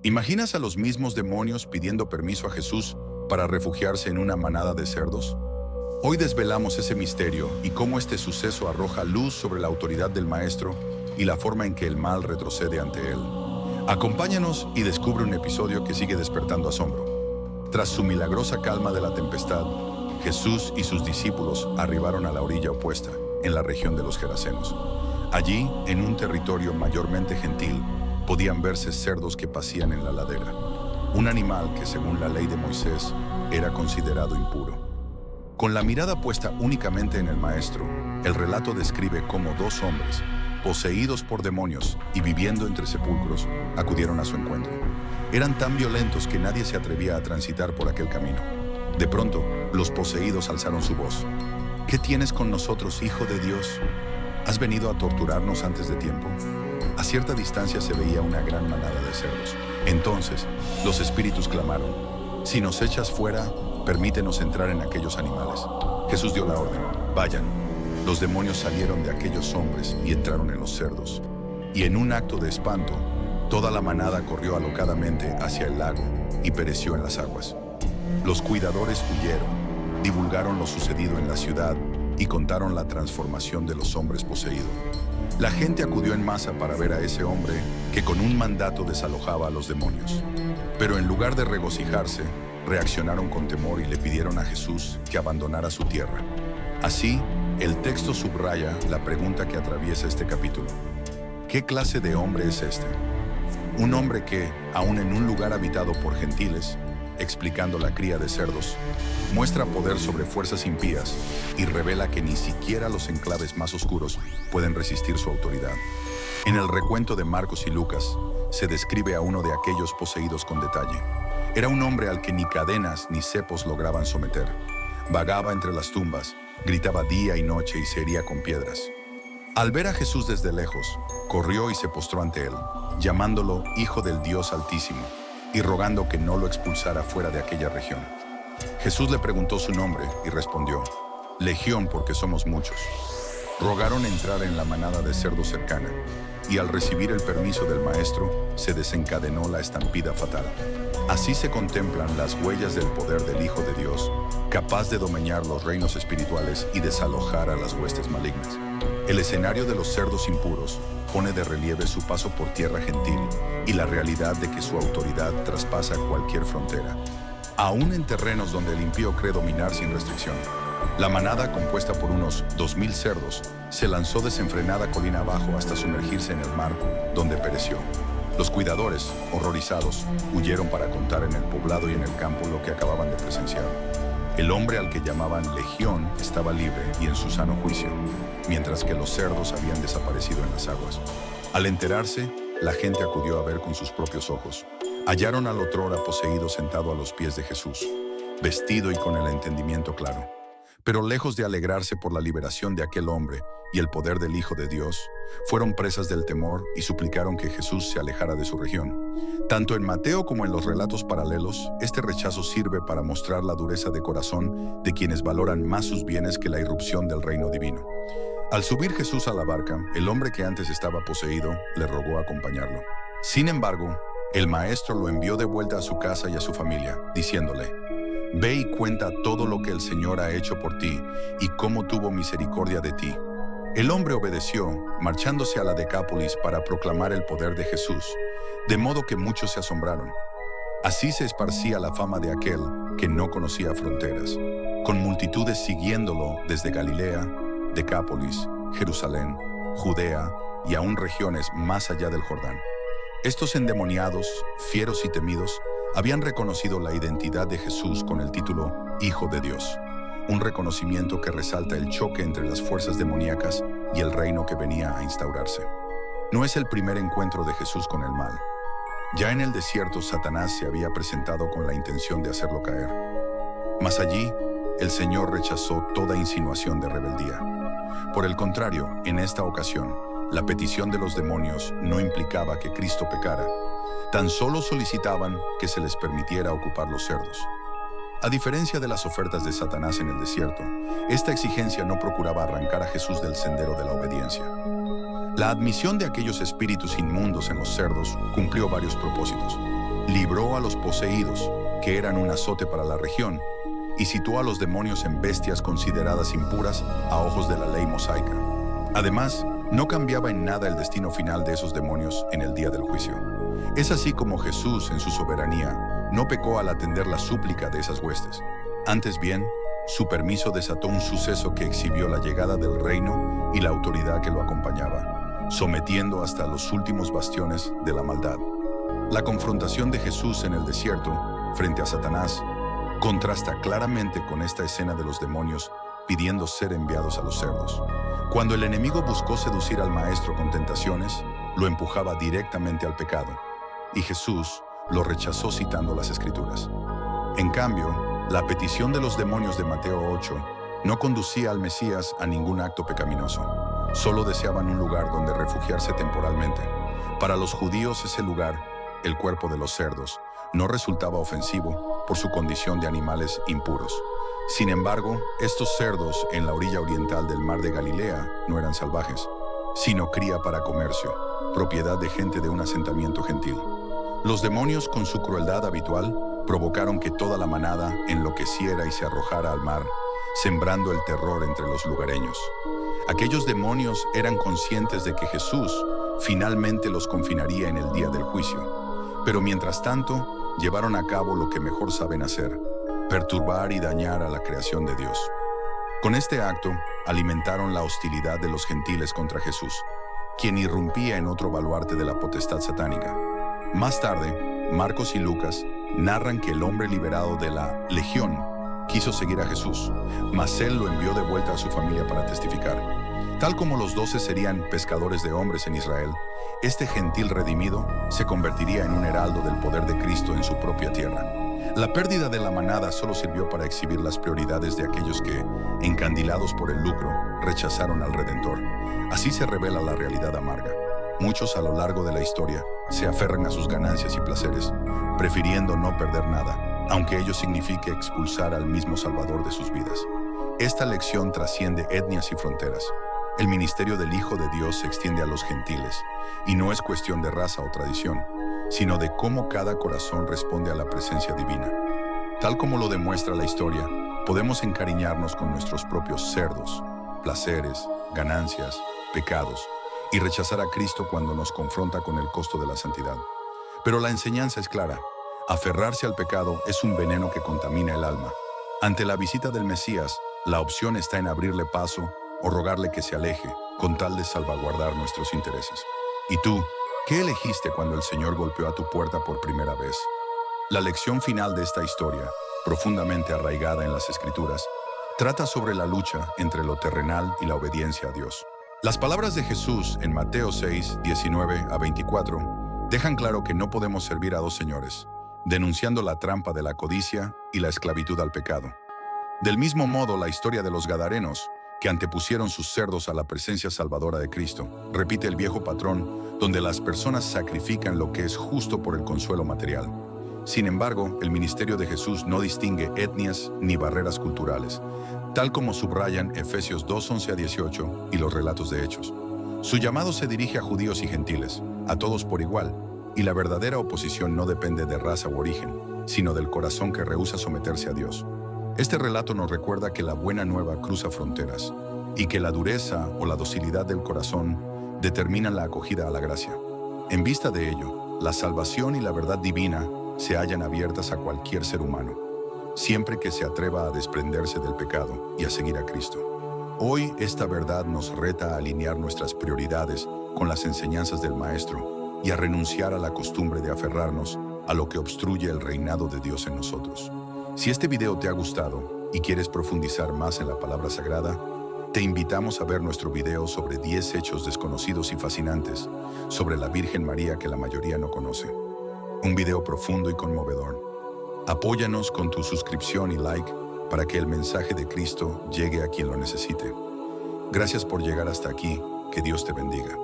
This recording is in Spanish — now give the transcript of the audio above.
¿Imaginas a los mismos demonios pidiendo permiso a Jesús para refugiarse en una manada de cerdos? Hoy desvelamos ese misterio y cómo este suceso arroja luz sobre la autoridad del Maestro y la forma en que el mal retrocede ante él. Acompáñanos y descubre un episodio que sigue despertando asombro. Tras su milagrosa calma de la tempestad, Jesús y sus discípulos arribaron a la orilla opuesta, en la región de los Gerasenos. Allí, en un territorio mayormente gentil, podían verse cerdos que pacían en la ladera, un animal que, según la ley de Moisés, era considerado impuro. Con la mirada puesta únicamente en el Maestro, el relato describe cómo dos hombres, poseídos por demonios y viviendo entre sepulcros, acudieron a su encuentro. Eran tan violentos que nadie se atrevía a transitar por aquel camino. De pronto, los poseídos alzaron su voz. ¿Qué tienes con nosotros, Hijo de Dios? ¿Has venido a torturarnos antes de tiempo? A cierta distancia se veía una gran manada de cerdos. Entonces, los espíritus clamaron: si nos echas fuera, permítenos entrar en aquellos animales. Jesús dio la orden: vayan. Los demonios salieron de aquellos hombres y entraron en los cerdos. Y en un acto de espanto, toda la manada corrió alocadamente hacia el lago y pereció en las aguas. Los cuidadores huyeron, divulgaron lo sucedido en la ciudad y contaron la transformación de los hombres poseídos. La gente acudió en masa para ver a ese hombre que con un mandato desalojaba a los demonios. Pero en lugar de regocijarse, reaccionaron con temor y le pidieron a Jesús que abandonara su tierra. Así, el texto subraya la pregunta que atraviesa este capítulo. ¿Qué clase de hombre es este? Un hombre que, aun en un lugar habitado por gentiles, explicando la cría de cerdos, muestra poder sobre fuerzas impías y revela que ni siquiera los enclaves más oscuros pueden resistir su autoridad. En el recuento de Marcos y Lucas, se describe a uno de aquellos poseídos con detalle. Era un hombre al que ni cadenas ni cepos lograban someter. Vagaba entre las tumbas, gritaba día y noche y se hería con piedras. Al ver a Jesús desde lejos, corrió y se postró ante él, llamándolo Hijo del Dios Altísimo, y rogando que no lo expulsara fuera de aquella región. Jesús le preguntó su nombre y respondió: Legión, porque somos muchos. Rogaron entrar en la manada de cerdos cercana, y al recibir el permiso del Maestro, se desencadenó la estampida fatal. Así se contemplan las huellas del poder del Hijo de Dios, capaz de domeñar los reinos espirituales y desalojar a las huestes malignas. El escenario de los cerdos impuros pone de relieve su paso por tierra gentil y la realidad de que su autoridad traspasa cualquier frontera, aún en terrenos donde el impío cree dominar sin restricción. La manada, compuesta por unos 2000 cerdos, se lanzó desenfrenada colina abajo hasta sumergirse en el mar, donde pereció. Los cuidadores, horrorizados, huyeron para contar en el poblado y en el campo lo que acababan de presenciar. El hombre al que llamaban Legión estaba libre y en su sano juicio, mientras que los cerdos habían desaparecido en las aguas. Al enterarse, la gente acudió a ver con sus propios ojos. Hallaron al otrora poseído sentado a los pies de Jesús, vestido y con el entendimiento claro. Pero lejos de alegrarse por la liberación de aquel hombre y el poder del Hijo de Dios, fueron presas del temor y suplicaron que Jesús se alejara de su región. Tanto en Mateo como en los relatos paralelos, este rechazo sirve para mostrar la dureza de corazón de quienes valoran más sus bienes que la irrupción del reino divino. Al subir Jesús a la barca, el hombre que antes estaba poseído le rogó acompañarlo. Sin embargo, el Maestro lo envió de vuelta a su casa y a su familia, diciéndole: Ve y cuenta todo lo que el Señor ha hecho por ti y cómo tuvo misericordia de ti. El hombre obedeció, marchándose a la Decápolis para proclamar el poder de Jesús, de modo que muchos se asombraron. Así se esparcía la fama de aquel que no conocía fronteras, con multitudes siguiéndolo desde Galilea, Decápolis, Jerusalén, Judea y aún regiones más allá del Jordán. Estos endemoniados, fieros y temidos, habían reconocido la identidad de Jesús con el título Hijo de Dios, un reconocimiento que resalta el choque entre las fuerzas demoníacas y el reino que venía a instaurarse. No es el primer encuentro de Jesús con el mal. Ya en el desierto, Satanás se había presentado con la intención de hacerlo caer. Mas allí, el Señor rechazó toda insinuación de rebeldía. Por el contrario, en esta ocasión, la petición de los demonios no implicaba que Cristo pecara. Tan solo solicitaban que se les permitiera ocupar los cerdos. A diferencia de las ofertas de Satanás en el desierto, esta exigencia no procuraba arrancar a Jesús del sendero de la obediencia. La admisión de aquellos espíritus inmundos en los cerdos cumplió varios propósitos. libró a los poseídos, que eran un azote para la región, y situó a los demonios en bestias consideradas impuras a ojos de la ley mosaica. Además, no cambiaba en nada el destino final de esos demonios en el día del juicio. Es así como Jesús, en su soberanía, no pecó al atender la súplica de esas huestes. Antes bien, su permiso desató un suceso que exhibió la llegada del reino y la autoridad que lo acompañaba, sometiendo hasta los últimos bastiones de la maldad. La confrontación de Jesús en el desierto, frente a Satanás, contrasta claramente con esta escena de los demonios pidiendo ser enviados a los cerdos. Cuando el enemigo buscó seducir al maestro con tentaciones, lo empujaba directamente al pecado, y Jesús lo rechazó citando las Escrituras. En cambio, la petición de los demonios de Mateo 8 no conducía al Mesías a ningún acto pecaminoso. Solo deseaban un lugar donde refugiarse temporalmente. Para los judíos ese lugar, el cuerpo de los cerdos, no resultaba ofensivo por su condición de animales impuros. Sin embargo, estos cerdos en la orilla oriental del mar de Galilea no eran salvajes, sino cría para comercio, propiedad de gente de un asentamiento gentil. Los demonios, con su crueldad habitual, provocaron que toda la manada enloqueciera y se arrojara al mar, sembrando el terror entre los lugareños. Aquellos demonios eran conscientes de que Jesús finalmente los confinaría en el día del juicio, pero mientras tanto, llevaron a cabo lo que mejor saben hacer: perturbar y dañar a la creación de Dios. Con este acto, alimentaron la hostilidad de los gentiles contra Jesús, quien irrumpía en otro baluarte de la potestad satánica. Más tarde, Marcos y Lucas narran que el hombre liberado de la legión quiso seguir a Jesús, mas él lo envió de vuelta a su familia para testificar. Tal como los 12 serían pescadores de hombres en Israel, este gentil redimido se convertiría en un heraldo del poder de Cristo en su propia tierra. La pérdida de la manada solo sirvió para exhibir las prioridades de aquellos que, encandilados por el lucro, rechazaron al Redentor. Así se revela la realidad amarga. Muchos a lo largo de la historia se aferran a sus ganancias y placeres, prefiriendo no perder nada, aunque ello signifique expulsar al mismo Salvador de sus vidas. Esta lección trasciende etnias y fronteras. El ministerio del Hijo de Dios se extiende a los gentiles, y no es cuestión de raza o tradición, sino de cómo cada corazón responde a la presencia divina. Tal como lo demuestra la historia, podemos encariñarnos con nuestros propios cerdos, placeres, ganancias, pecados, y rechazar a Cristo cuando nos confronta con el costo de la santidad. Pero la enseñanza es clara: aferrarse al pecado es un veneno que contamina el alma. Ante la visita del Mesías, la opción está en abrirle paso o rogarle que se aleje, con tal de salvaguardar nuestros intereses. ¿Y tú, qué elegiste cuando el Señor golpeó a tu puerta por primera vez? La lección final de esta historia, profundamente arraigada en las Escrituras, trata sobre la lucha entre lo terrenal y la obediencia a Dios. Las palabras de Jesús en Mateo 6, 19 a 24 dejan claro que no podemos servir a dos señores, denunciando la trampa de la codicia y la esclavitud al pecado. Del mismo modo, la historia de los gadarenos, que antepusieron sus cerdos a la presencia salvadora de Cristo, repite el viejo patrón donde las personas sacrifican lo que es justo por el consuelo material. Sin embargo, el ministerio de Jesús no distingue etnias ni barreras culturales, tal como subrayan Efesios 2, 11 a 18 y los relatos de Hechos. Su llamado se dirige a judíos y gentiles, a todos por igual, y la verdadera oposición no depende de raza u origen, sino del corazón que rehúsa someterse a Dios. Este relato nos recuerda que la buena nueva cruza fronteras y que la dureza o la docilidad del corazón determinan la acogida a la gracia. En vista de ello, la salvación y la verdad divina se hallan abiertas a cualquier ser humano, siempre que se atreva a desprenderse del pecado y a seguir a Cristo. Hoy esta verdad nos reta a alinear nuestras prioridades con las enseñanzas del Maestro y a renunciar a la costumbre de aferrarnos a lo que obstruye el reinado de Dios en nosotros. Si este video te ha gustado y quieres profundizar más en la palabra sagrada, te invitamos a ver nuestro video sobre 10 hechos desconocidos y fascinantes sobre la Virgen María que la mayoría no conoce. Un video profundo y conmovedor. Apóyanos con tu suscripción y like para que el mensaje de Cristo llegue a quien lo necesite. Gracias por llegar hasta aquí. Que Dios te bendiga.